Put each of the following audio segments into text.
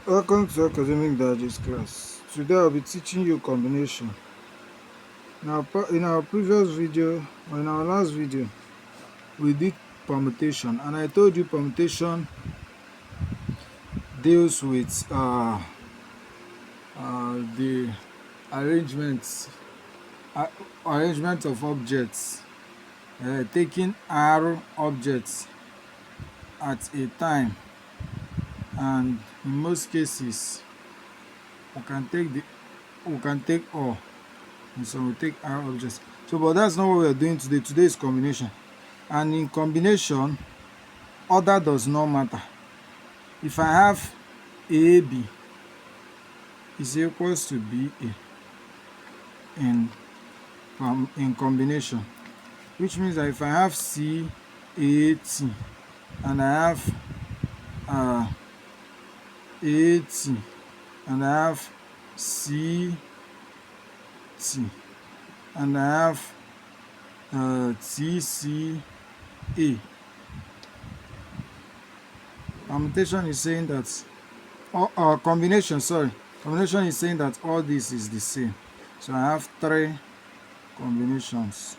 Welcome to Academic Digest class. Today I'll be teaching you combination. In our previous video, or in our last video, we did permutation, and I told you permutation deals with the arrangements, arrangement of objects, taking R objects at a time, and in most cases, we can take all. And so we take R objects. So, but that's not what we are doing today. Today is combination. And in combination, order does not matter. If I have AB is equals to BA in combination, which means that if I have CAT and I have AT and I have CT and I have TCA. Permutation is saying that, combination is saying that all this is the same. So I have three combinations.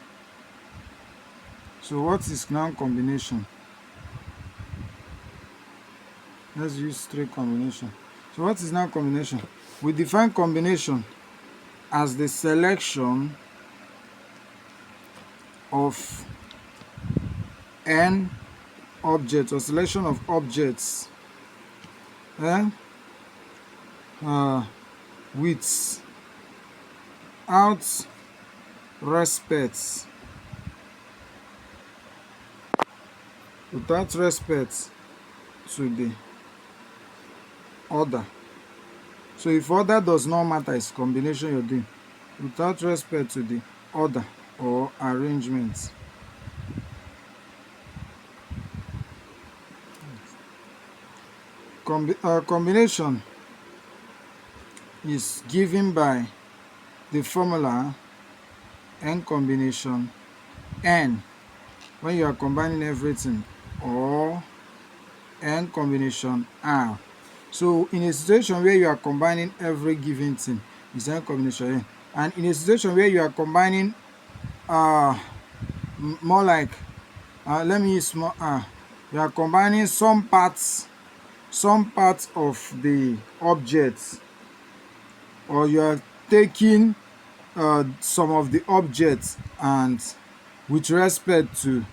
So what is now combination? Let's use three combination. So what is now combination? We define combination as the selection of n objects or selection of objects without respect to the order. So if order does not matter, it's combination you're doing without respect to the order or arrangement. Combination is given by the formula n combination n when you are combining everything, or n combination r. So in a situation where you are combining every given thing, is n combination n. And in a situation where you are combining more like let me use small r, you are combining some parts of the objects, or you are taking some of the objects, and with respect to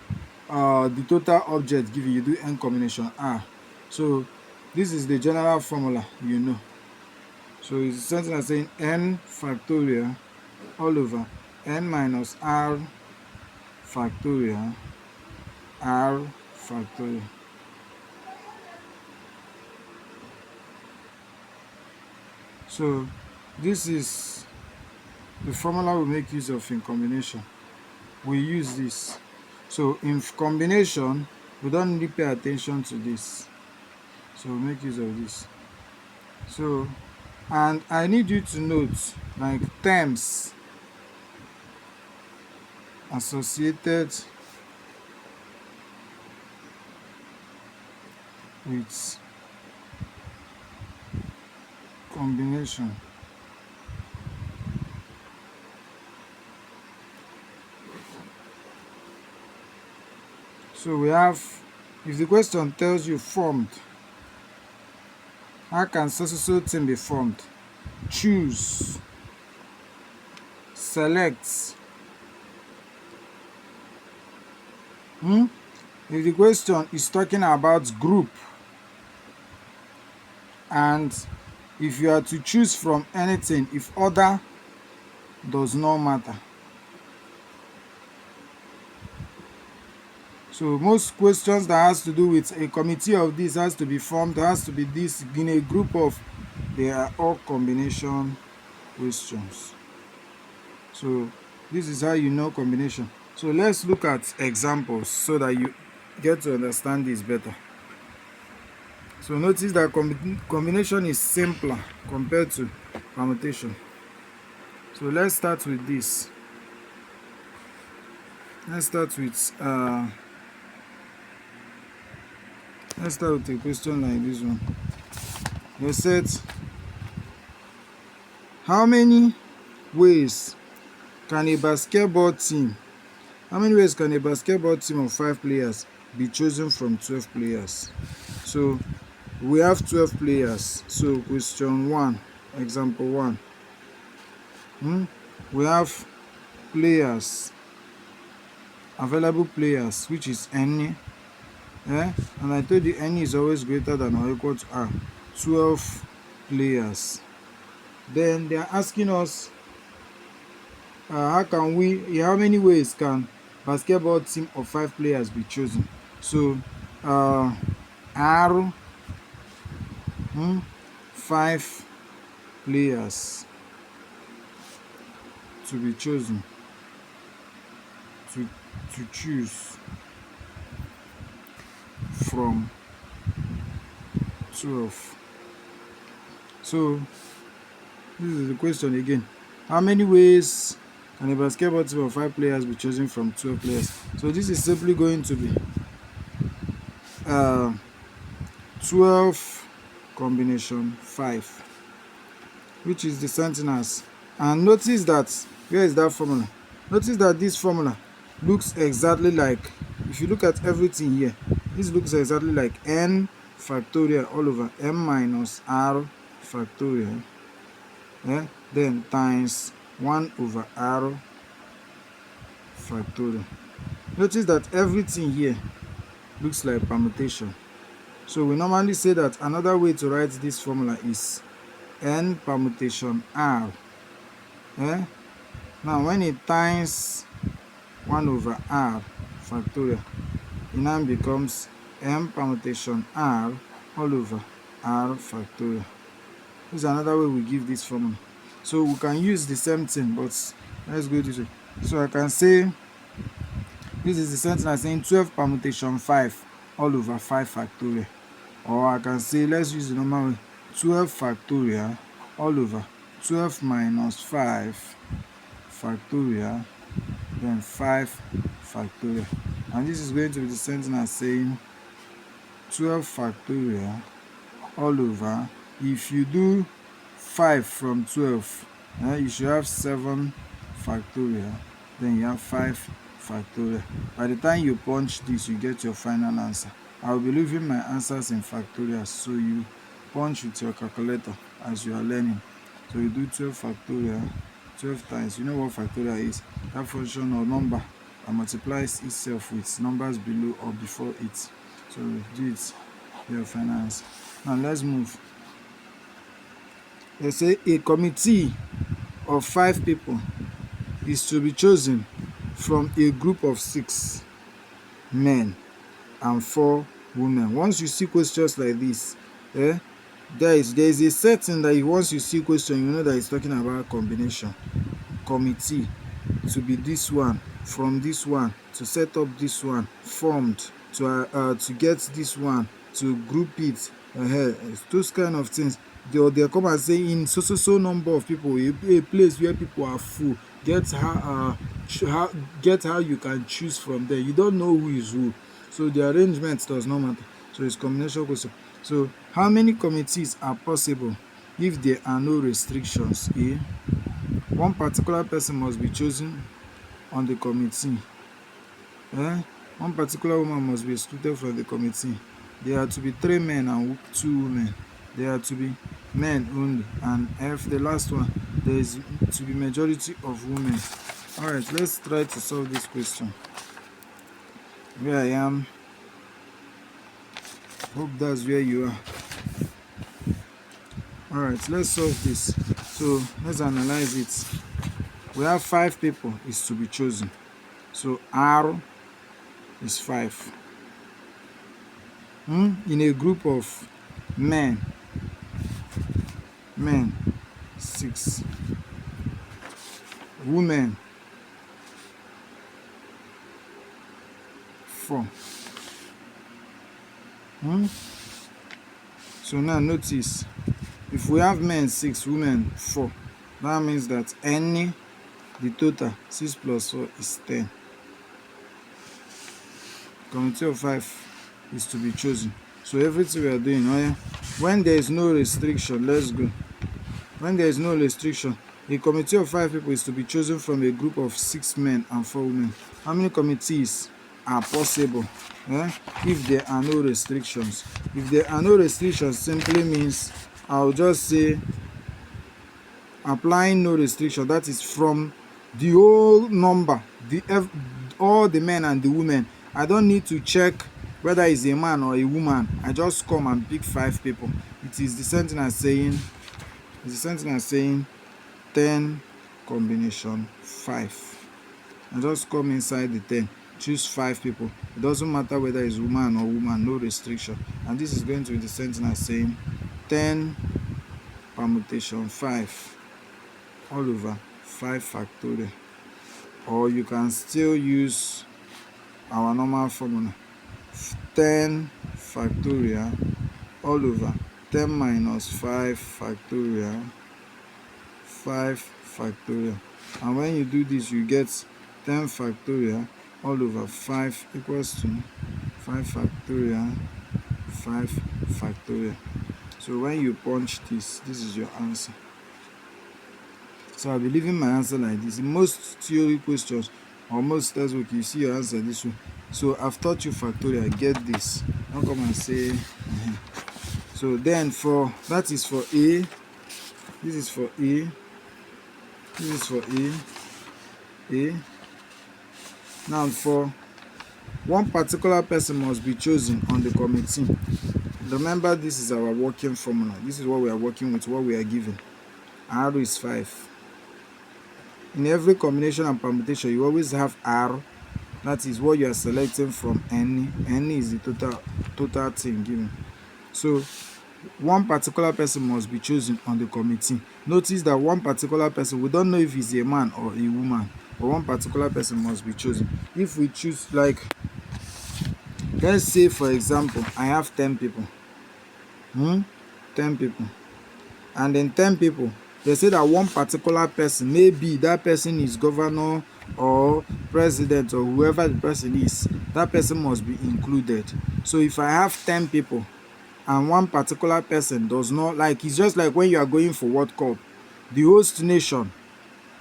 the total object given, you do n combination r. So this is the general formula, you know. So it's something like saying n factorial all over n minus r factorial r factorial. So this is the formula we make use of in combination. We use this. So in combination, we don't really pay attention to this. So we make use of this. So, and I need you to note like terms associated with combination. So we have, if the question tells you formed, how can so thing be formed? Choose, select. If the question is talking about group, and if you are to choose from anything, if order does not matter. So most questions that has to do with a committee of this has to be formed, there has to be this in a group of, they are all combination questions. So this is how you know combination. So let's look at examples so that you get to understand this better. So notice that combination is simpler compared to permutation. So let's start with this. Let's start with a question like this one. They said, how many ways can a basketball team How many ways can a basketball team of 5 players be chosen from 12 players? So we have 12 players. So question 1, example 1. We have players, available players, which is n. And I told you n is always greater than or equal to r. 12 players. Then they are asking us, how many ways can basketball team of 5 players be chosen? So R 5 players to be chosen, to choose from 12. So this is the question again. How many ways can a basketball team of 5 players be chosen from 12 players? So this is simply going to be 12 combination 5, which is the sentinels. And notice that, where is that formula? Notice that this formula looks exactly like, if you look at everything here, this looks exactly like n factorial all over m minus r factorial, then times 1 over r factorial. Notice that everything here looks like permutation. So we normally say that another way to write this formula is n permutation r. Now when it times 1 over r factorial, it now becomes m permutation r all over r factorial. This is another way we give this formula. So we can use the same thing, but let's go this way. So I can say this is the sentence I'm saying 12 permutation 5 all over 5 factorial. Or I can say, let's use the normal way, 12 factorial all over 12 minus 5 factorial, then 5 factorial. And this is going to be the sentence I'm saying 12 factorial all over, if you do 5 from 12, you should have 7 factorial, then you have 5 factorial. By the time you punch this, you get your final answer. I will be leaving my answers in factorial, so you punch with your calculator as you are learning. So you do 12 factorial, 12 times, you know what factorial is, that function or number that multiplies itself with numbers below or before it. So do it, your final answer. Now let's move. They say a committee of 5 people is to be chosen from a group of 6 men and 4 women. Once you see questions like this, there is a setting that once you see question, you know that it's talking about combination. Committee to be this one, from this one, to set up this one, formed to get this one, to group it, those kind of things. They come and say in so number of people, a place where people are full, get how you can choose from there. You don't know who is who, so the arrangement does not matter. So it's combination question. So how many committees are possible if there are no restrictions? One particular person must be chosen on the committee. One particular woman must be excluded from the committee. There are to be 3 men and 2 women. There are to be men only. And F, the last one, there is to be majority of women. Alright, let's try to solve this question. Where I am, hope that's where you are. Alright, let's solve this. So let's analyze it. We have 5 people is to be chosen. So R is 5. In a group of men 6, women 4. So now notice, if we have men 6, women 4, that means that the total 6 plus 4 is 10. Committee of 5 is to be chosen. So everything we are doing, when there is no restriction, let's go. When there is no restriction, a committee of 5 people is to be chosen from a group of 6 men and 4 women. How many committees are possible? If there are no restrictions. If there are no restrictions, simply means I'll just say applying no restriction, that is from the whole number, all the men and the women. I don't need to check whether it's a man or a woman. I just come and pick 5 people. It is the same thing as saying, 10 combination 5. I just come inside the 10, choose 5 people. It doesn't matter whether it's woman or woman, no restriction. And this is going to be the same thing as saying 10 permutation 5 all over 5 factorial. Or you can still use our normal formula, 10 factorial all over 10 minus 5 factorial 5 factorial. And when you do this, you get 10 factorial all over 5 equals to 5 factorial 5 factorial. So when you punch this is your answer. So I'll be leaving my answer like this. In most theory questions or most textbook, you see your answer this way. So I've taught you factorial, get this. Don't come and say So then that is for A, this is for A, this is for A. Now for one particular person must be chosen on the committee. Remember, this is our working formula. This is what we are working with, what we are given. R is 5. In every combination and permutation, you always have R. That is what you are selecting from any. Any is the total thing given. So one particular person must be chosen on the committee. Notice that one particular person, we don't know if he's a man or a woman, but one particular person must be chosen. If we choose, like, let's say for example, I have 10 people. 10 people. And then 10 people, they say that one particular person, maybe that person is governor or president or whoever the person is, that person must be included. So if I have 10 people and one particular person does not, like, it's just like when you are going for World Cup, the host nation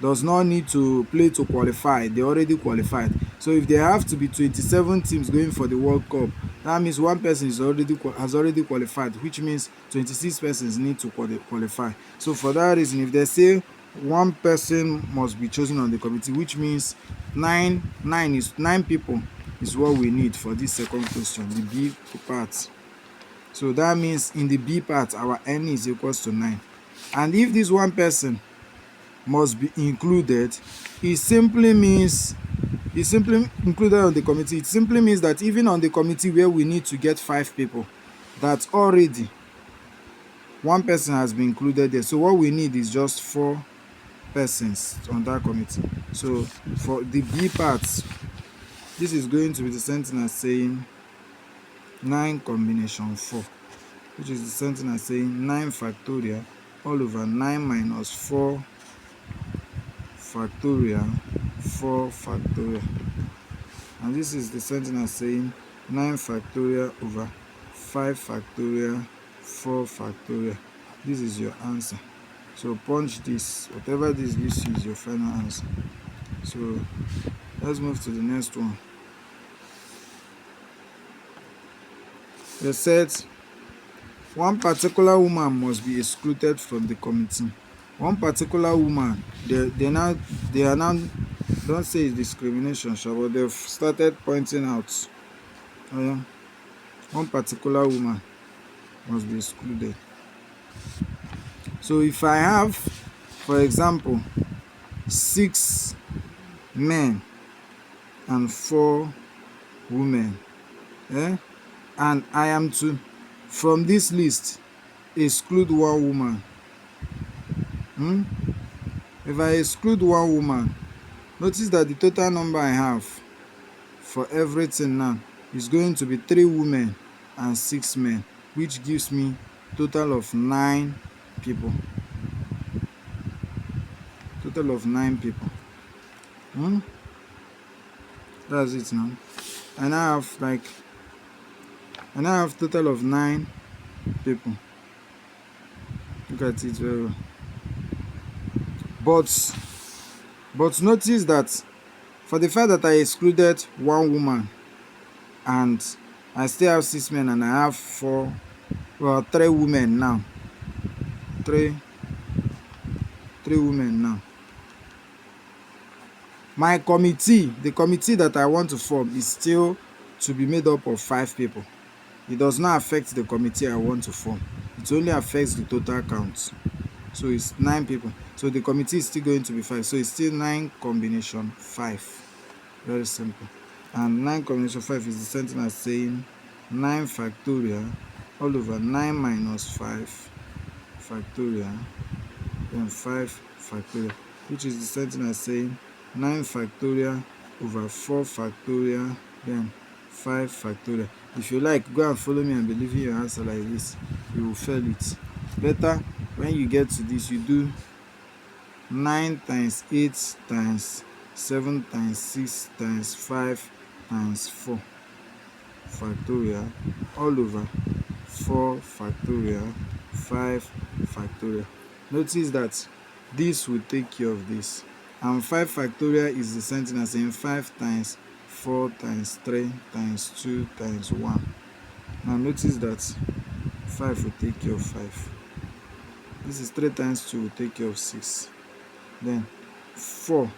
does not need to play to qualify. They already qualified. So if there have to be 27 teams going for the World Cup, that means one person has already qualified, which means 26 persons need to qualify. So for that reason, if they say one person must be chosen on the committee, which means 9 people is what we need for this second question, the B part. So that means in the B part, our N is equals to 9. And if this one person must be included, it simply included on the committee. It simply means that even on the committee where we need to get 5 people, that already one person has been included there. So what we need is just 4 persons on that committee. So for the B parts, this is going to be the same thing as saying 9 combination 4, which is the same thing as saying 9 factorial all over 9 minus 4 factorial 4 factorial. And this is the same thing as saying 9 factorial over 5 factorial 4 factorial. This is your answer. So punch this, whatever this gives you is your final answer. So let's move to the next one. They said one particular woman must be excluded from the committee. One particular woman, they are now, don't say it's discrimination, but they've started pointing out one particular woman must be excluded. So if I have, for example, 6 men and 4 women, and I am to, from this list, exclude one woman. If I exclude one woman, notice that the total number I have for everything now is going to be 3 women and 6 men, which gives me total of 9 people. Total of 9 people. That's it now. And I have total of 9 people. Look at it very well. But notice that for the fact that I excluded one woman and I still have 6 men and I have 3 women now. Three women now. My committee, the committee that I want to form, is still to be made up of 5 people. It does not affect the committee I want to form. It only affects the total count. So it's 9 people. So the committee is still going to be 5. So it's still 9 combination 5. Very simple. And 9 combination 5 is the same thing as saying 9 factorial all over 9 minus 5 factorial, then 5 factorial, which is the same thing as saying 9 factorial over 4 factorial, then 5 factorial. If you like, go and follow me and believe in your answer like this. You will fail it. Better when you get to this, you do 9 times 8 times 7 times 6 times 5 times 4 factorial all over 4 factorial 5 factorial. Notice that this will take care of this, and 5 factorial is the same thing as saying 5 times 4 times 3 times 2 times 1. Now notice that 5 will take care of 5. This is 3 times 2 will take care of 6. Then 4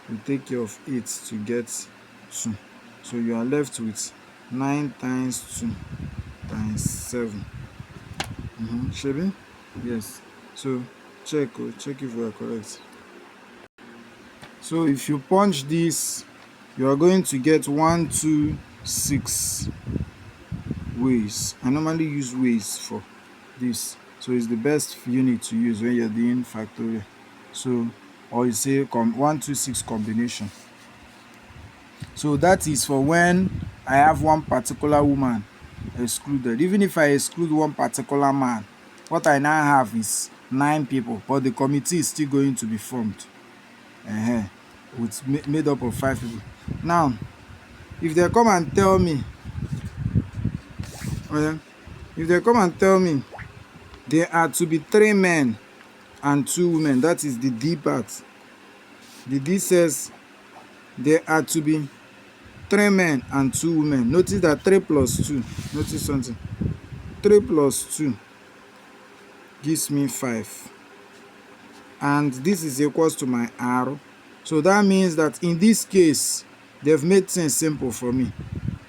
will take care of 8 to get 2. So you are left with 9 times 2 times 7. Shebi? Yes. So check if we are correct. So if you punch this, you are going to get 1, 2, 6 ways. I normally use ways for this. So it's the best unit to use when you're doing factorial. So, or you say 1, 2, 6 combination. So that is for when I have one particular woman excluded. Even if I exclude one particular man, what I now have is 9 people, but the committee is still going to be formed with made up of 5 people. Now, if they come and tell me, there are to be 3 men and 2 women, that is the D part. The D says there are to be 3 men and 2 women. Notice that 3 plus 2. Notice something. 3 plus 2 gives me 5. And this is equals to my R. So that means that in this case, they've made things simple for me.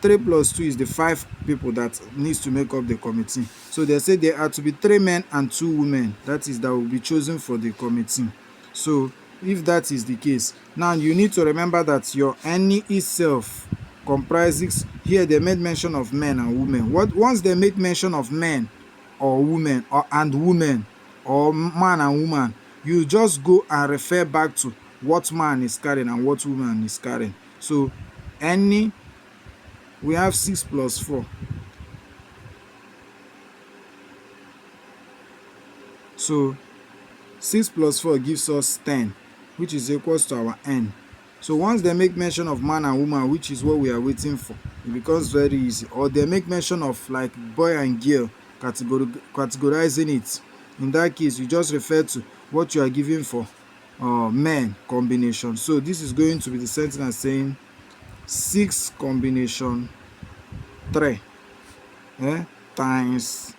3 plus 2 is the 5 people that needs to make up the committee. So they say there are to be 3 men and 2 women. That is, that will be chosen for the committee. So if that is the case, now you need to remember that your any itself comprises, here they made mention of men and women. Once they make mention of men or women and women or man and woman, you just go and refer back to what man is carrying and what woman is carrying. So we have 6 plus 4. So 6 plus 4 gives us 10, which is equals to our n. So once they make mention of man and woman, which is what we are waiting for, it becomes very easy. Or they make mention of like boy and girl, categorizing it. In that case, you just refer to what you are giving for men combination. So this is going to be the same thing as saying 6 combination 3 times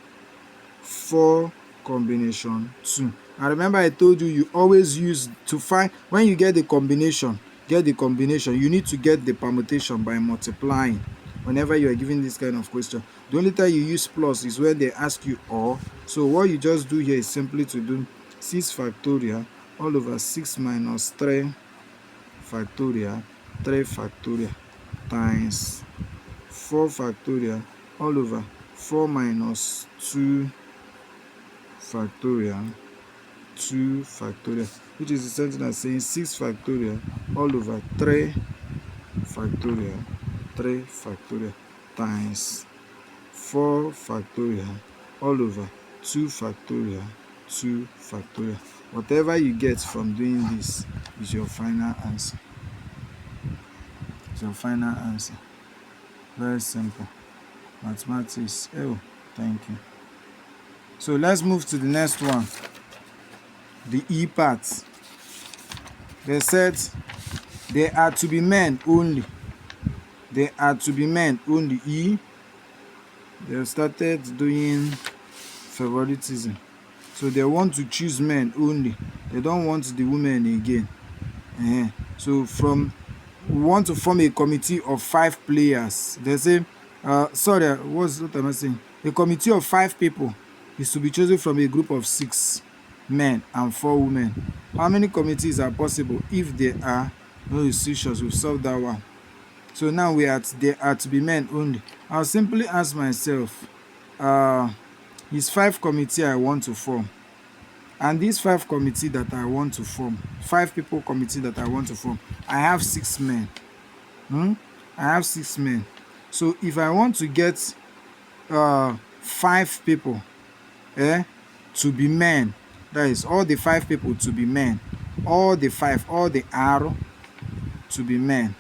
4 combination 2. And remember, I told you always use to find when you get the combination, you need to get the permutation by multiplying whenever you are given this kind of question. The only time you use plus is when they ask you or. So what you just do here is simply to do 6 factorial all over 6 minus 3 factorial 3 factorial times 4 factorial all over 4 minus 2 factorial 2 factorial, which is the same thing as saying 6 factorial all over 3 factorial 3 factorial times 4 factorial all over 2 factorial 2 factorial. Whatever you get from doing this is your final answer. It's your final answer. Very simple. Mathematics. Oh, thank you. So let's move to the next one. the E part. They said they are to be men only. They are to be men only. E. They started doing favoritism. So they want to choose men only. They don't want the women again. So we want to form a committee of 5 players. They say, sorry, what am I saying? A committee of 5 people is to be chosen from a group of 6 men and 4 women. How many committees are possible if there are no restrictions? We've solved that one. So now they are to be men only. I'll simply ask myself, is 5 committee I want to form? And these 5 committee that I want to form, 5 people committee that I want to form, I have 6 men. I have 6 men. So if I want to get 5 people to be men, that is all the 5 people to be men, all the R to be men,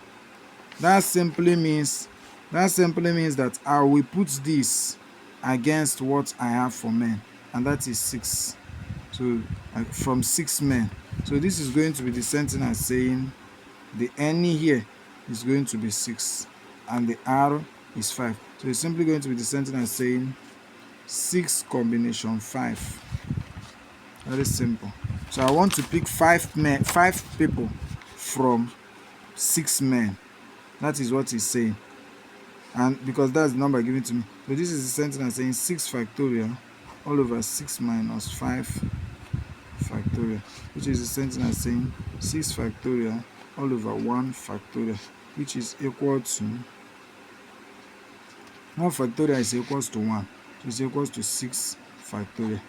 that simply means that I will put this against what I have for men, and that is 6. So from 6 men. So this is going to be the same thing as saying the N here is going to be 6 and the R is 5. So it's simply going to be the same thing as saying 6 combination 5. Very simple. So I want to pick 5 people from 6 men. That is what he's saying. And because that's the number given to me. So this is the same thing as saying 6 factorial all over 6 minus 5 factorial, which is the same thing as saying 6 factorial all over 1 factorial, which is equal to 1 factorial is equals to 1, so it's equals to 6 factorial.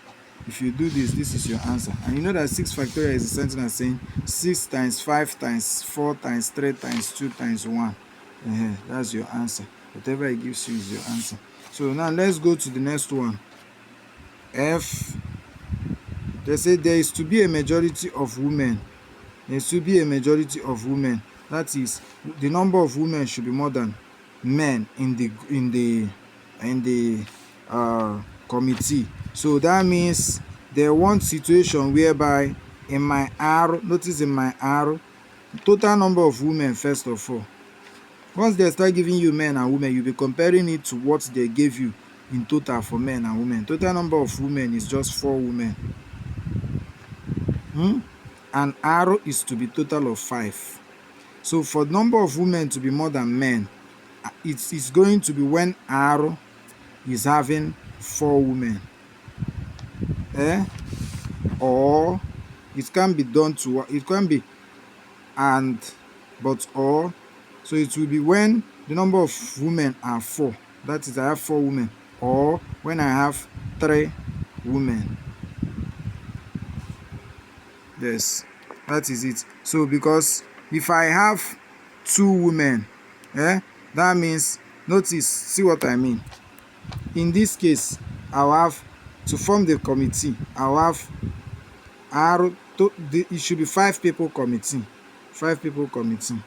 If you do this, this is your answer. And you know that 6 factorial is the same thing as saying 6 times 5 times 4 times 3 times 2 times 1. That's your answer. Whatever it gives you is your answer. So now let's go to the next one. F. They say there is to be a majority of women. There is to be a majority of women. That is, the number of women should be more than men in the committee. So that means there one situation whereby in my R, notice in my R, total number of women first of all. Once they start giving you men and women, you'll be comparing it to what they gave you in total for men and women. Total number of women is just 4 women. And R is to be total of 5. So for number of women to be more than men, it's going to be when R is having 4 women. Or it can be done to, it can be and, but or. So it will be when the number of women are 4. That is, I have 4 women. Or when I have 3 women. Yes, that is it. So because if I have 2 women, that means, notice, see what I mean. In this case, I'll have to form the committee. I'll have it should be 5 people committee. 5 people committee.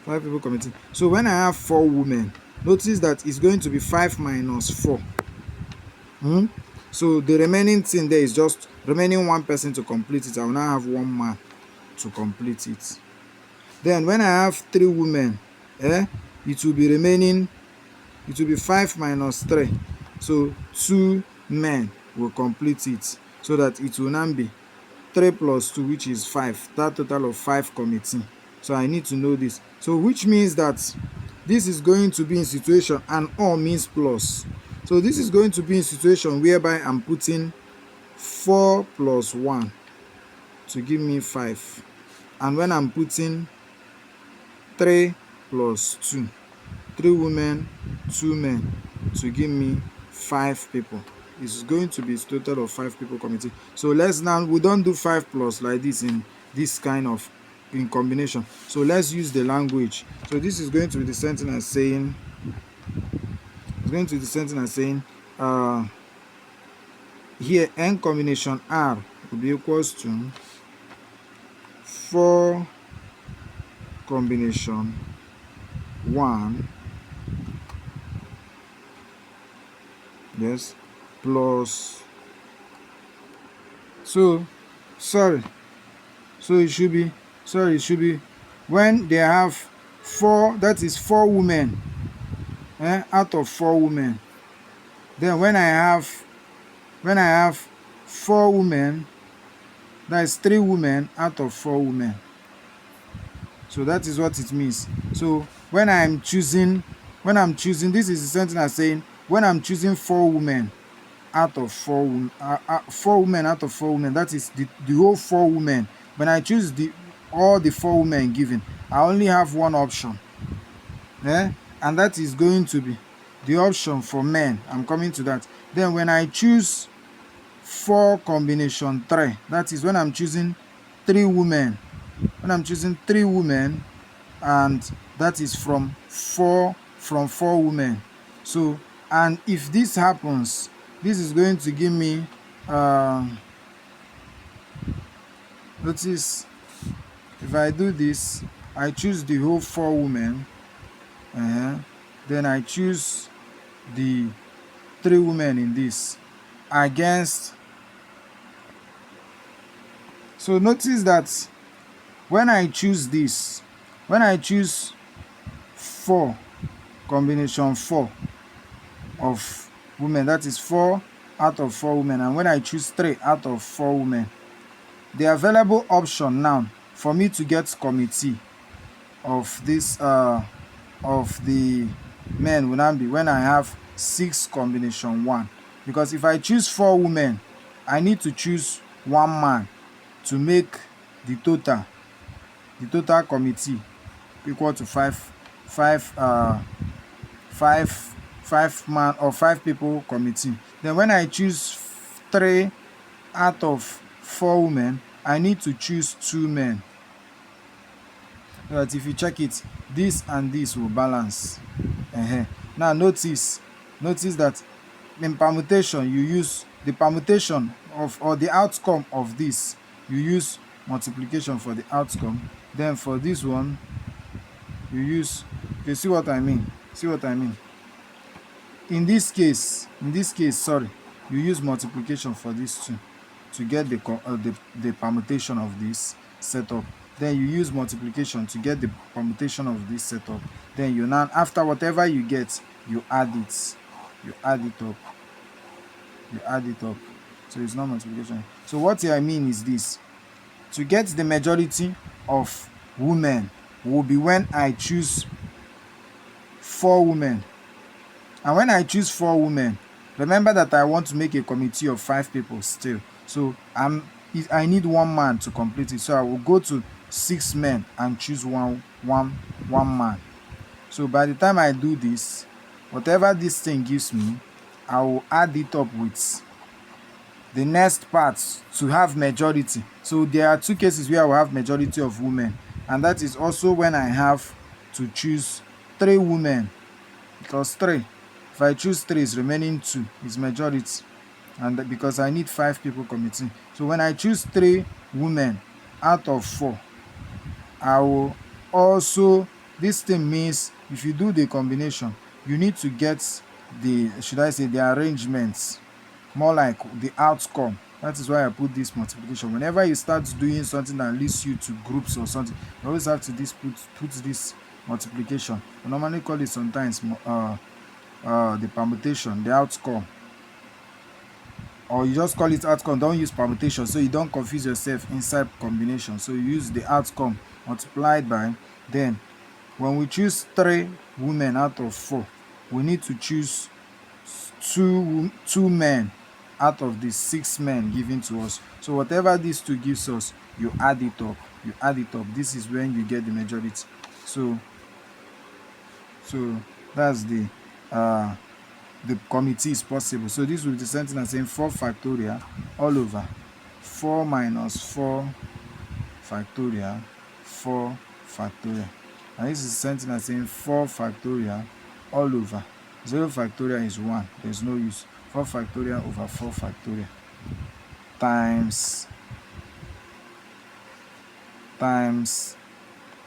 5 people committee. So when I have 4 women, notice that it's going to be 5 minus 4. So the remaining thing there is just remaining 1 person to complete it. I will now have 1 man to complete it. Then when I have 3 women, it will be remaining, it will be 5 minus 3. So 2 men will complete it, so that it will now be 3 plus 2, which is 5. That total of 5 committee. So I need to know this. So which means that this is going to be in situation, and all means plus. So this is going to be in situation whereby I'm putting 4 plus 1 to give me 5. And when I'm putting 3 plus 2, 3 women, 2 men, to give me 5 people. It's going to be a total of 5 people committee. So let's now, we don't do 5 plus like this in this kind of in combination. So let's use the language. So this is going to be the same thing as saying, it's going to be the same thing as saying, here N combination R will be equals to 4 combination 1, yes, plus So sorry, so it should be, sorry, it should be when they have four, that is four women, out of four women. Then when I have four women, that is three women out of four women. So that is what it means. So when I'm choosing, this is the sentence I'm saying, when I'm choosing four women out of four women out of four women, that is the whole four women. When I choose all the four women given, I only have one option, and that is going to be the option for men. I'm coming to that. Then when I choose four combination three, that is when I'm choosing three women. When I'm choosing three women, and that is from four women. So, and if this happens, this is going to give me, notice, if I do this, I choose the whole four women, then I choose the three women in this against. So notice that when I choose this, when I choose four, combination four of women, that is four out of four women, and when I choose three out of four women, the available option now for me to get committee of this of the men will now be when I have six combination one, because if I choose four women, I need to choose one man to make the total committee equal to five five five man or five people committee. Then when I choose three out of four women, I need to choose two men. But if you check it, this and this will balance. Now notice that in permutation you use the permutation of, or the outcome of this, you use multiplication for the outcome. Then for this one you use, okay, see what I mean, in this case, sorry, you use multiplication for these two to get the permutation of this setup. Then you use multiplication to get the permutation of this setup. Then you now, after whatever you get, you add it, up. So it's not multiplication. So what I mean is this: to get the majority of women will be when I choose four women. And when I choose four women, remember that I want to make a committee of five people still. So I need one man to complete it. So I will go to six men and choose one man. So by the time I do this, whatever this thing gives me, I will add it up with the next part to have majority. So there are two cases where I will have majority of women, and that is also when I have to choose three women, because three, if I choose three, is remaining two is majority, and because I need five people committing. So when I choose three women out of four, I will also, this thing means if you do the combination, you need to get the, should I say, the arrangements, more like the outcome. That is why I put this multiplication. Whenever you start doing something that leads you to groups or something, you always have to put this multiplication. We normally call it sometimes the permutation, the outcome, or you just call it outcome. Don't use permutation so you don't confuse yourself inside combination. So you use the outcome multiplied by, then when we choose three women out of four, we need to choose two men out of the six men given to us. So whatever these two gives us, you add it up. This is when you get the majority. So that's the committee is possible. So this will be the sentence as saying 4 factorial all over 4 minus 4 factorial 4 factorial. And this is the sentence as saying 4 factorial all over 0 factorial is 1. There's no use. 4 factorial over 4 factorial times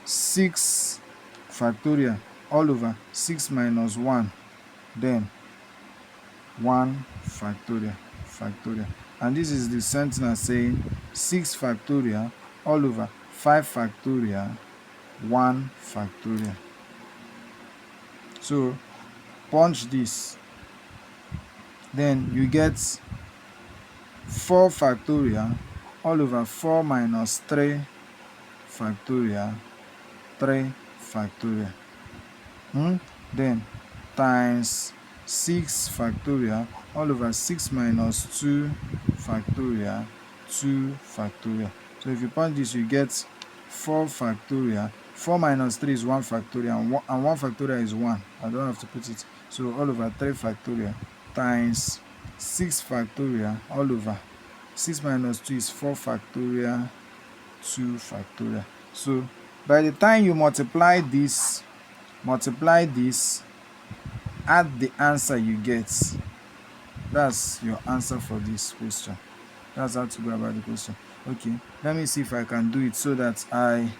6 factorial all over 6 minus 1, then 1 factorial factorial. And this is the same thing as saying 6 factorial all over 5 factorial 1 factorial. So punch this, then you get 4 factorial all over 4 minus 3 factorial 3 factorial. Then times 6 factorial all over 6 minus 2 factorial 2 factorial. So if you punch this, you get 4 factorial. 4 minus 3 is 1 factorial, and 1 factorial is 1. I don't have to put it. So all over 3 factorial times 6 factorial all over 6 minus 2 is 4 factorial 2 factorial. So by the time you multiply this, add the answer you get. That's your answer for this question. That's how to go about the question. Okay, let me see if I can do it so that I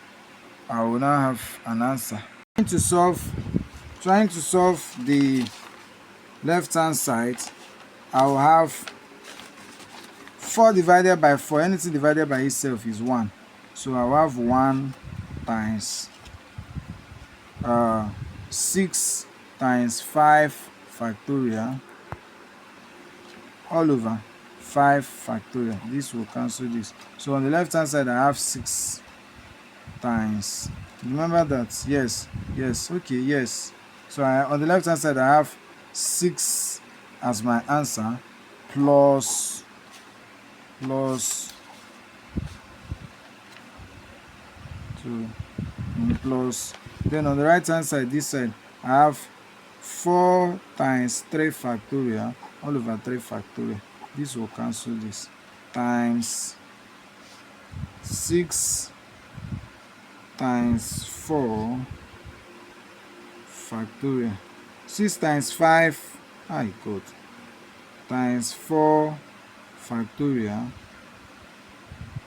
will now have an answer. Trying to solve the left hand side, I will have 4 divided by 4. Anything divided by itself is 1. So I will have 1 times 6 times 5 factorial all over 5 factorial. This will cancel this. So on the left hand side, I have 6 times, remember that, yes, okay, yes. So on the left hand side, I have 6 as my answer plus then on the right hand side, this side, I have 4 times 3 factorial all over 3 factorial. This will cancel this, times 6 times 4 factorial. 6 times 5, I got, times 4 factorial.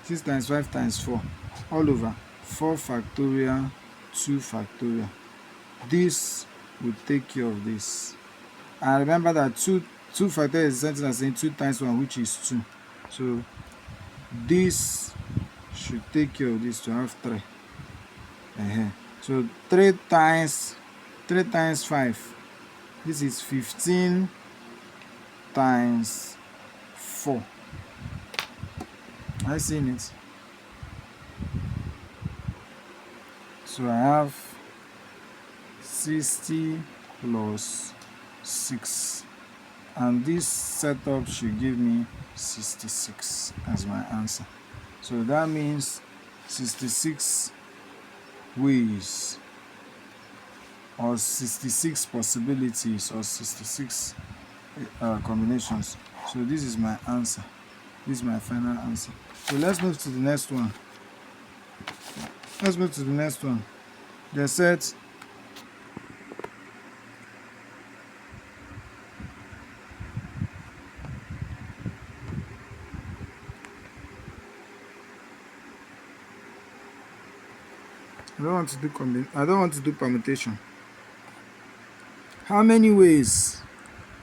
6 times 5 times 4 all over 4 factorial 2 factorial. This will take care of this. And remember that 2 factorial is something as saying 2 times 1, which is 2. So this should take care of this to have 3. So 3 times 5. This is 15 times 4. I seen it. So I have 60 plus 6, and this setup should give me 66 as my answer. So that means 66 ways, or 66 possibilities, or 66 combinations. So this is my answer. This is my final answer. So let's move to the next one. They said I don't want to do permutation. How many ways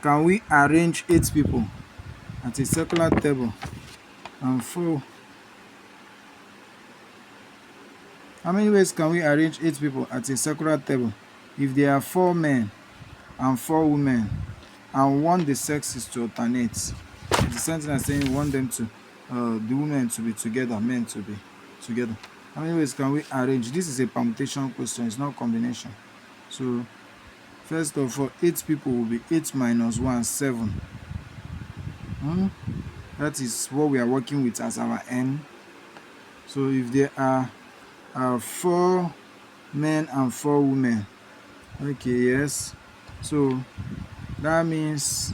can we arrange 8 people at a circular table and 4? How many ways can we arrange 8 people at a circular table if there are 4 men and 4 women, and want the sexes to alternate? It's the same thing as saying you want them to, the women to be together, men to be together. How many ways can we arrange? This is a permutation question, it's not combination. So first of all, 8 people will be 8 minus 1, 7. That is what we are working with as our n. So if there are 4 men and 4 women, okay, yes, so that means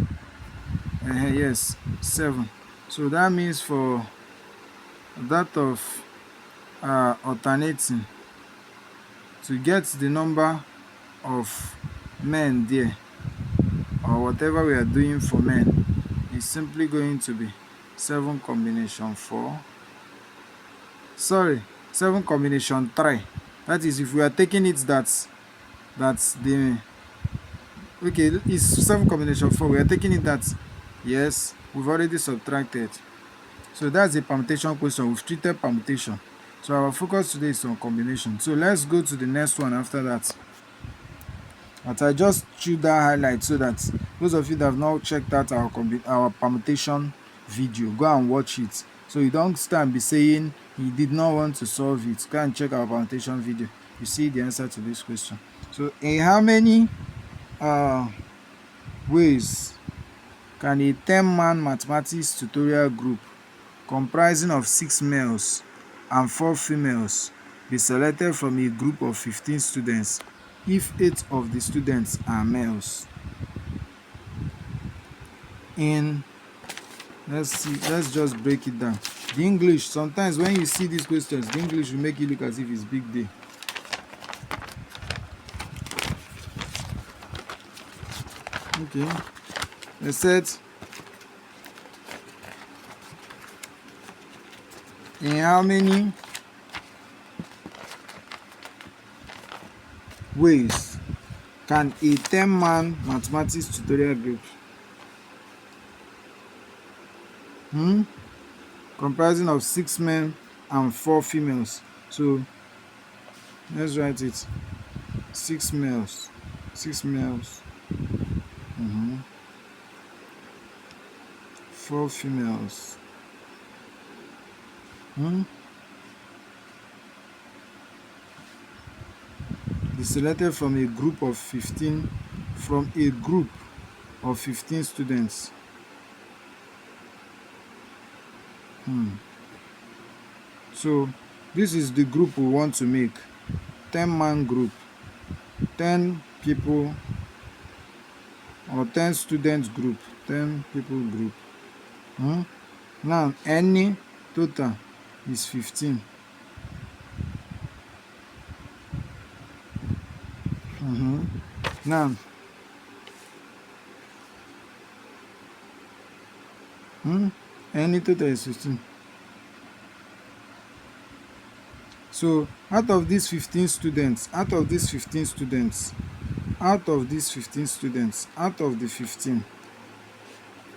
yes, 7. So that means for that of alternating, to get the number of men there, or whatever we are doing for men, is simply going to be 7 combination 4. 7 combination 3. That is, if we are taking it, that's the, okay, it's 7 combination 4. We are taking it that, yes, we've already subtracted. So that's a permutation question. We've treated permutation. So our focus today is on combination. So let's go to the next one after that. But I just drew that highlight so that those of you that have not checked out our permutation video, go and watch it. So you don't start and be saying you did not want to solve it. Go and check our permutation video. You see the answer to this question. So in how many ways can a 10-man mathematics tutorial group comprising of 6 males and 4 females be selected from a group of 15 students if 8 of the students are males? Let's just break it down. The English, sometimes when you see these questions, the English will make it look as if it's big day. Okay, they said in how many ways can a 10-man mathematics tutorial group comprising of 6 men and 4 females? So let's write it. 6 males, 4 females. Be selected from a group of 15 students. So this is the group we want to make. 10-man group, 10 people, or 10 students group, 10 people group. Now any total is 15. Now any total is 15. So out of these 15 students, out of the 15,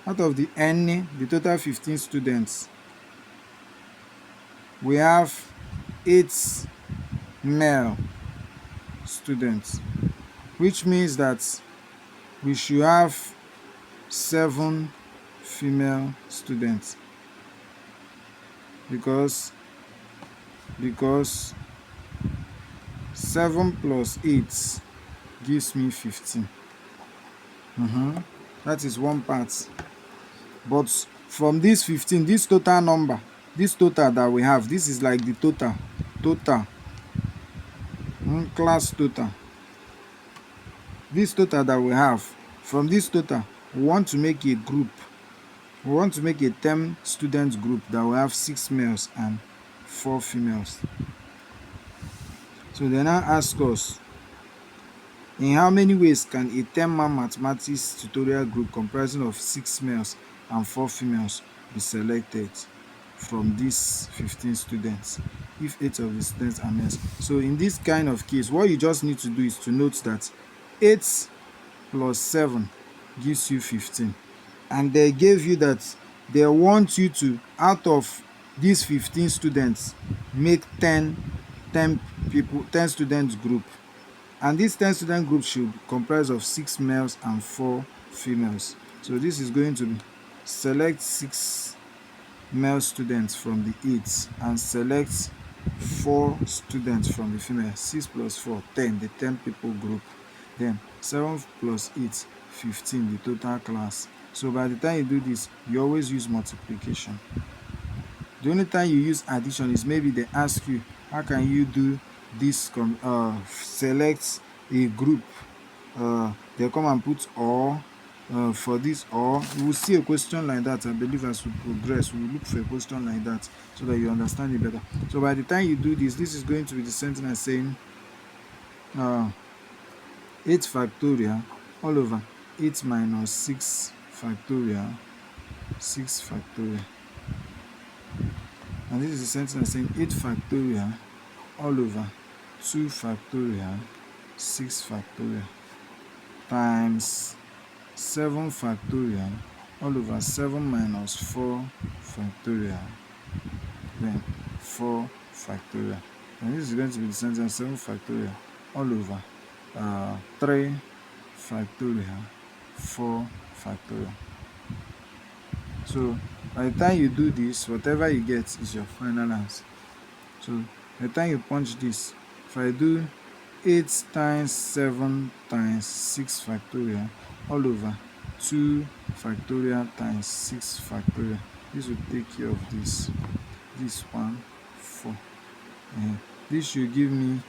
the total 15 students, we have 8 male students, which means that we should have 7 female students, because 7 plus 8 gives me 15. That is one part. But from this 15, this total number, this total that we have, this is like the total class total. This total that we have, from this total, we want to make a group. We want to make a 10 students group that will have 6 males and 4 females. So they now ask us, in how many ways can a 10-man mathematics tutorial group comprising of 6 males and 4 females be selected from these 15 students if 8 of the students are males? So in this kind of case, what you just need to do is to note that 8 plus 7 gives you 15. And they gave you that they want you to, out of these 15 students, make 10 students group. And this 10 student group should comprise of 6 males and 4 females. So this is going to be select 6 male students from the 8 and select 4 students from the female. 6 plus 4, 10, the 10 people group. Then 7 plus 8, 15, the total class. So by the time you do this, you always use multiplication. The only time you use addition is maybe they ask you, how can you do this, select a group, they come and put or for this, or you will see a question like that. I believe as we progress, we will look for a question like that so that you understand it better. So by the time you do this, this is going to be the same thing as saying 8 factorial all over 8 minus 6 factorial, 6 factorial. And this is the same thing as saying 8 factorial all over 2 factorial, 6 factorial times 7 factorial all over 7 minus 4 factorial, then 4 factorial. And this is going to be the sentence 7 factorial all over 3 factorial, 4 factorial. So by the time you do this, whatever you get is your final answer. So by the time you punch this, if I do 8 times 7 times 6 factorial all over 2 factorial times 6 factorial, this will take care of this. This one 4. This should give me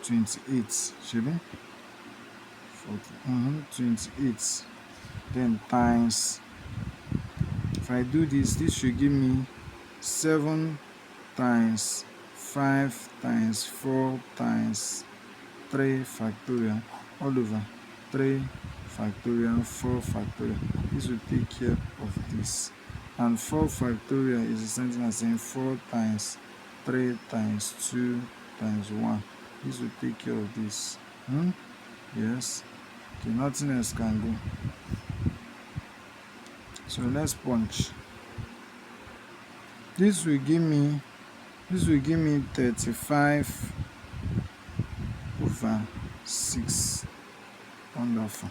28. Should be 28. Then times, if I do this, this should give me 7 times 5 times 4 times 3 factorial all over 3 factorial 4 factorial. This will take care of this. And 4 factorial is the same thing as saying 4 times 3 times 2 times 1. This will take care of this. Yes. Okay, nothing else can go. So let's punch. This will give me 35 over 6. Wonderful.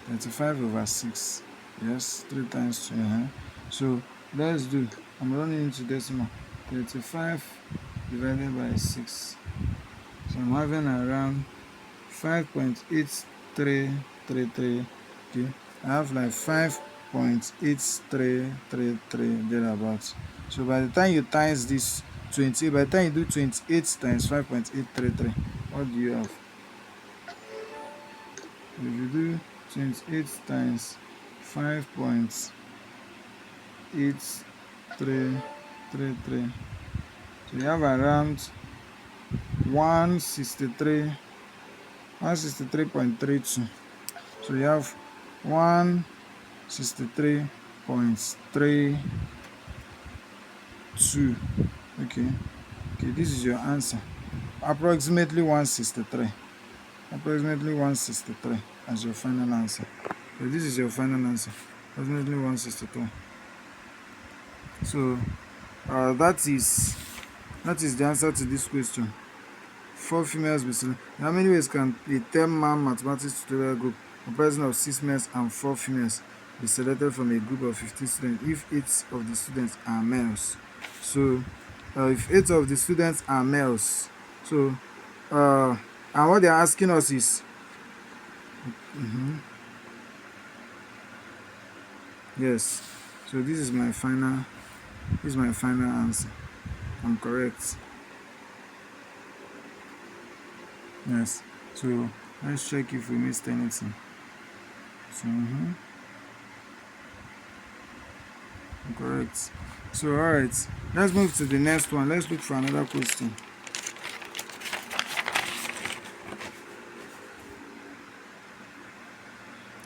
35 over 6. Yes, 3 times 2. So let's do, I'm running into decimal. 35 divided by 6. So I'm having around 5.8333. Okay, I have like 5.8333 thereabouts. So by the time you times this 20, by the time you do 28 times 5.833, what do you have? If you do 28 times 5.8333, so you have around 163.32. So you have 163.32. Okay, this is your answer. Approximately 163 as your final answer. So this is your final answer, approximately 163. So that is the answer to this question. 4 females be selected. How many ways can a 10-man mathematics tutorial group comprising of 6 males and 4 females be selected from a group of 15 students if 8 of the students are males? So if 8 of the students are males, so and what they are asking us is yes, so this is my final answer. I'm correct. Yes, so let's check if we missed anything. So I'm correct. So alright, let's move to the next one. Let's look for another question.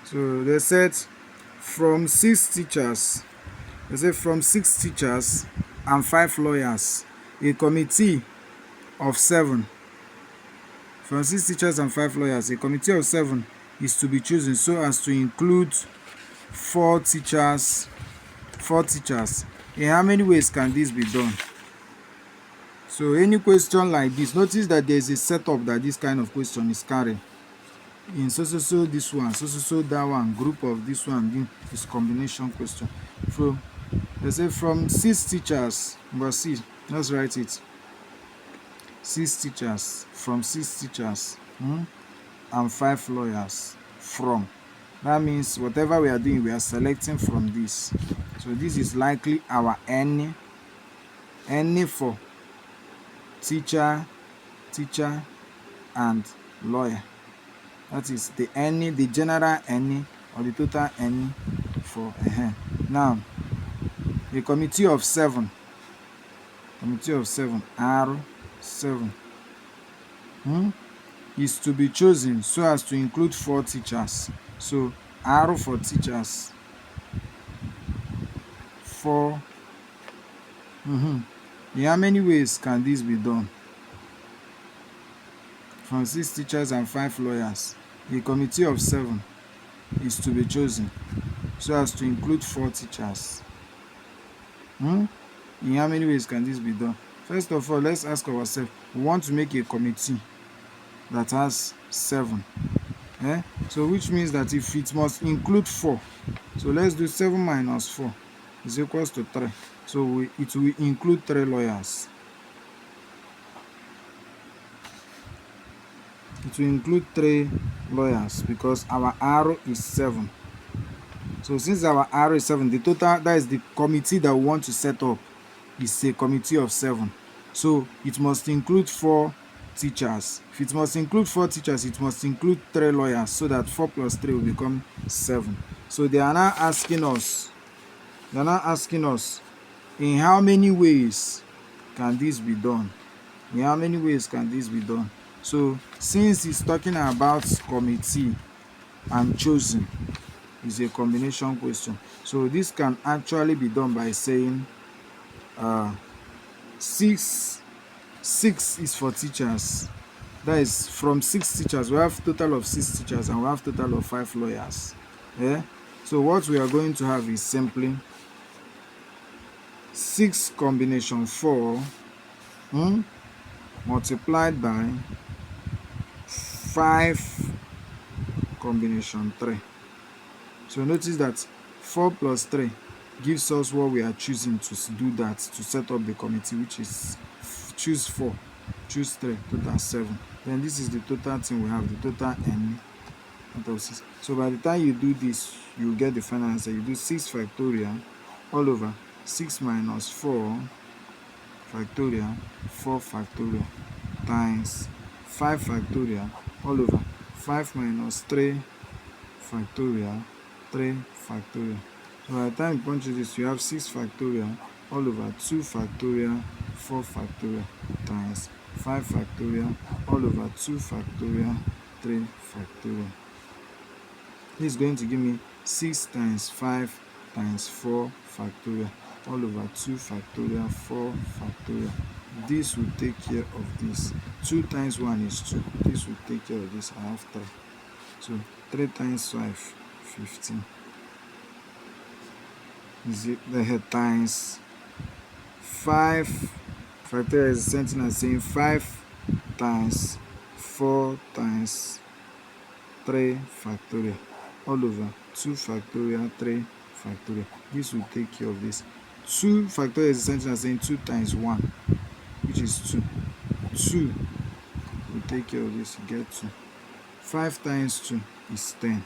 So they said from 6 teachers and 5 lawyers, a committee of 7. From 6 teachers and 5 lawyers, a committee of 7 is to be chosen so as to include 4 teachers. In how many ways can this be done? So any question like this, notice that there is a setup that this kind of question is carrying. In so this one, so that one, group of this one, this combination question. So they say from 6 teachers, but see, let's write it. 6 teachers, from 6 teachers and 5 lawyers from. That means whatever we are doing, we are selecting from this. So this is likely our N for teacher, and lawyer. That is the N, the general N or the total N for Now a committee of 7, R7 is to be chosen so as to include 4 teachers. So R for teachers, 4. In how many ways can this be done? From 6 teachers and 5 lawyers, a committee of 7 is to be chosen so as to include 4 teachers. In how many ways can this be done? First of all, let's ask ourselves, we want to make a committee that has 7. So which means that if it must include 4, so let's do 7 minus 4 is equals to 3. So it will include 3 lawyers. It will include 3 lawyers because our R is 7. So since our R is 7, the total, that is the committee that we want to set up, is a committee of 7. So it must include 4 teachers. If it must include 4 teachers, it must include 3 lawyers, so that 4 plus 3 will become 7. So they are now asking us, in how many ways can this be done? In how many ways can this be done? So since it's talking about committee and chosen, is a combination question. So this can actually be done by saying 6 is for teachers. That is, from 6 teachers, we have total of 6 teachers and we have total of 5 lawyers. So what we are going to have is simply 6 combination 4 multiplied by 5 combination 3. So notice that 4 plus 3 gives us what we are choosing to do, that to set up the committee, which is choose 4, choose 3, total 7. Then this is the total thing we have, the total n out of 6. So by the time you do this, you get the final answer. You do 6 factorial all over 6 minus 4 factorial 4 factorial times 5 factorial all over 5 minus 3 factorial 3 factorial. So by the time you punch this, you have 6 factorial all over 2 factorial 4 factorial times 5 factorial all over 2 factorial 3 factorial. This is going to give me 6 times 5 times 4 factorial all over 2 factorial 4 factorial. This will take care of this. 2 times 1 is 2. This will take care of this. I have 3. So 3 times 5, 15. Is it the head times 5 factorial is the same thing as saying 5 times 4 times 3 factorial all over 2 factorial 3 factorial. This will take care of this. 2 factorial is the same thing as saying 2 times 1, which is 2. 2 will take care of this. You get 2. 5 times 2 is 10.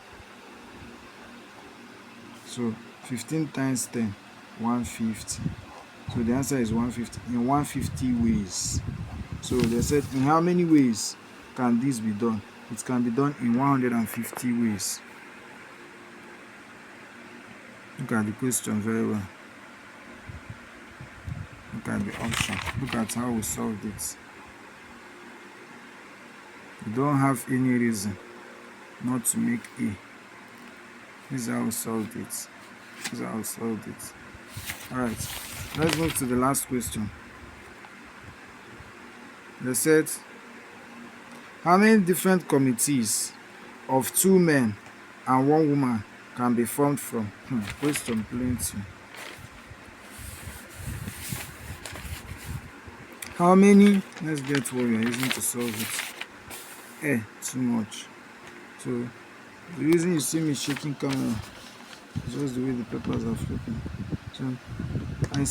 So 15 times 10, 150. So the answer is 150 in 150 ways. So they said, in how many ways can this be done? It can be done in 150 ways. Look at the question very well. Look at the option. Look at how we solved it. We don't have any reason not to make A. This is how we solved it. Alright, let's move to the last question. They said, how many different committees of 2 men and 1 woman can be formed from? Question plenty. How many? Let's get what we are using to solve it. Too much. So the reason you see me shaking camera is just the way the papers are flipping. So they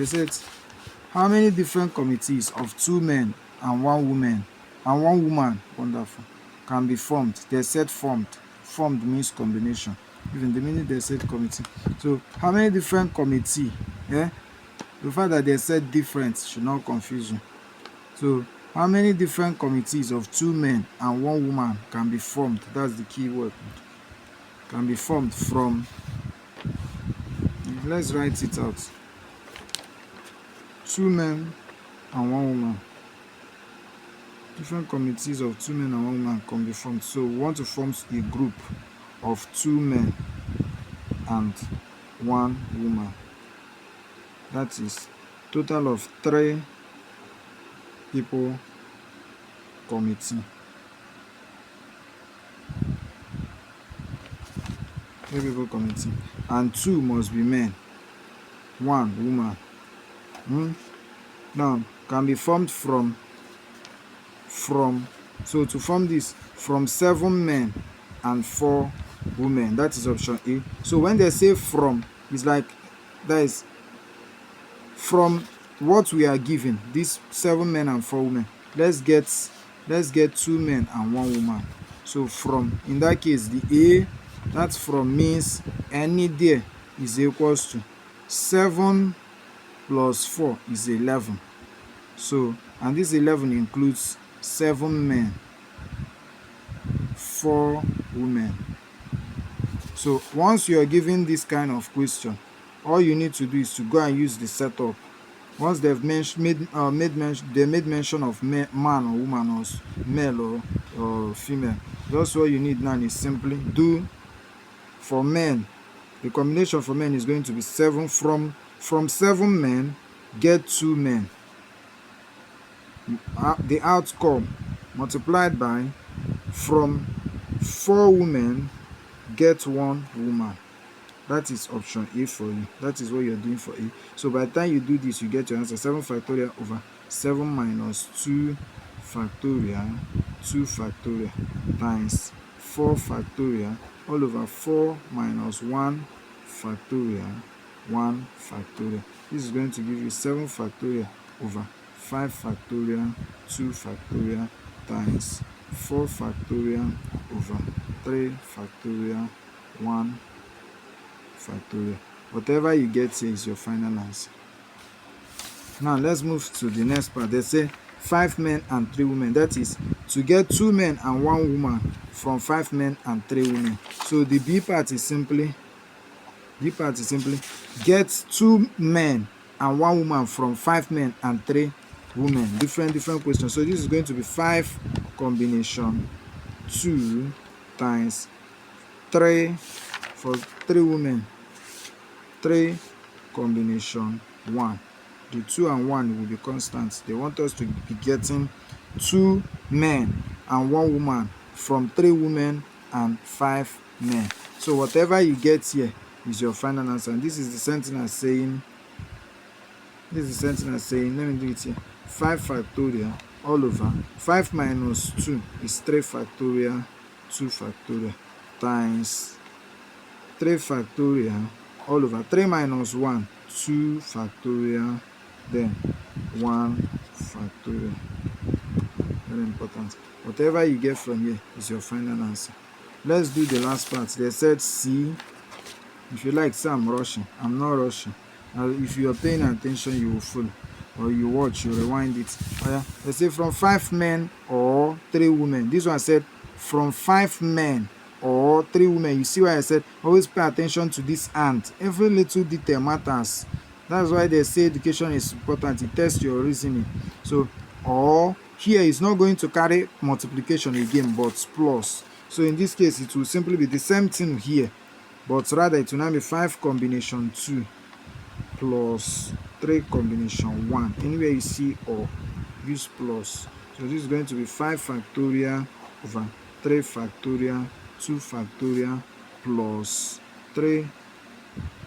said, how many different committees of 2 men and 1 woman wonderful, can be formed? They said formed. Formed means combination. Even the minute they said committee. So how many different committee? The fact that they said different should not confuse you. So how many different committees of 2 men and 1 woman can be formed? That's the key word. Can be formed from. Let's write it out. 2 men and 1 woman. Different committees of 2 men and 1 woman can be formed. So we want to form a group of 2 men and 1 woman. That is total of 3 people committee. three people committing, and 2 must be men, 1 woman. Now can be formed from so to form this, from 7 men and 4 women. That is option A. So when they say from, it's like that is from what we are given, these 7 men and 4 women. Let's get 2 men and 1 woman. So from, in that case, the A, that's from means any there is equals to 7 plus 4 is 11. So, and this 11 includes 7 men, 4 women. So once you are given this kind of question, all you need to do is to go and use the setup. Once they've made mention of man or woman, or male or female, just what you need now is simply do for men. The combination for men is going to be 7 from 7 men, get 2 men. The outcome multiplied by from 4 women, get 1 woman. That is option A for you. That is what you're doing for A. So by the time you do this, you get your answer 7 factorial over 7 minus 2 factorial, 2 factorial times 4 factorial all over 4 minus 1 factorial, 1 factorial. This is going to give you 7 factorial over 5 factorial, 2 factorial times 4 factorial over 3 factorial, 1 factorial. Whatever you get here is your final answer. Now let's move to the next part. They say 5 men and 3 women. That is to get 2 men and 1 woman from 5 men and 3 women. So the B part is simply get 2 men and 1 woman from 5 men and 3 women. Different questions. So this is going to be 5 combination 2 times 3 for 3 women, 3 combination 1. The 2 and 1 will be constant. They want us to be getting 2 men and 1 woman from 3 women and 5 men. So whatever you get here is your final answer. And this is the sentence saying, let me do it here, 5 factorial all over 5 minus 2 is 3 factorial, 2 factorial times 3 factorial all over 3 minus 1, 2 factorial, then 1 factorial. Very important. Whatever you get from here is your final answer. Let's do the last part. They said C. If you like, say I'm rushing. I'm not rushing. If you are paying attention, you will follow. Or you watch, you rewind it. Yeah. They say from 5 men or 3 women. This one said from 5 men or 3 women. You see why I said always pay attention to this and. Every little detail matters. That's why they say education is important. It tests your reasoning. So, or here is not going to carry multiplication again, but plus. So in this case, it will simply be the same thing here, but rather it will now be 5 combination 2 plus 3 combination 1. Anywhere you see or, use plus. So this is going to be 5 factorial over 3 factorial, 2 factorial plus 3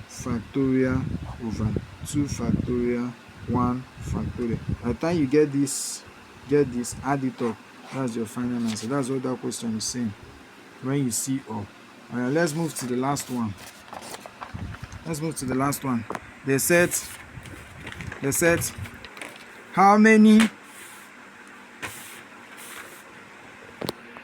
factorial over 2 factorial, 1 factorial. By the time you get this, add it up. That's your final answer. That's what that question is saying. When you see or. Let's move to the last one. They said how many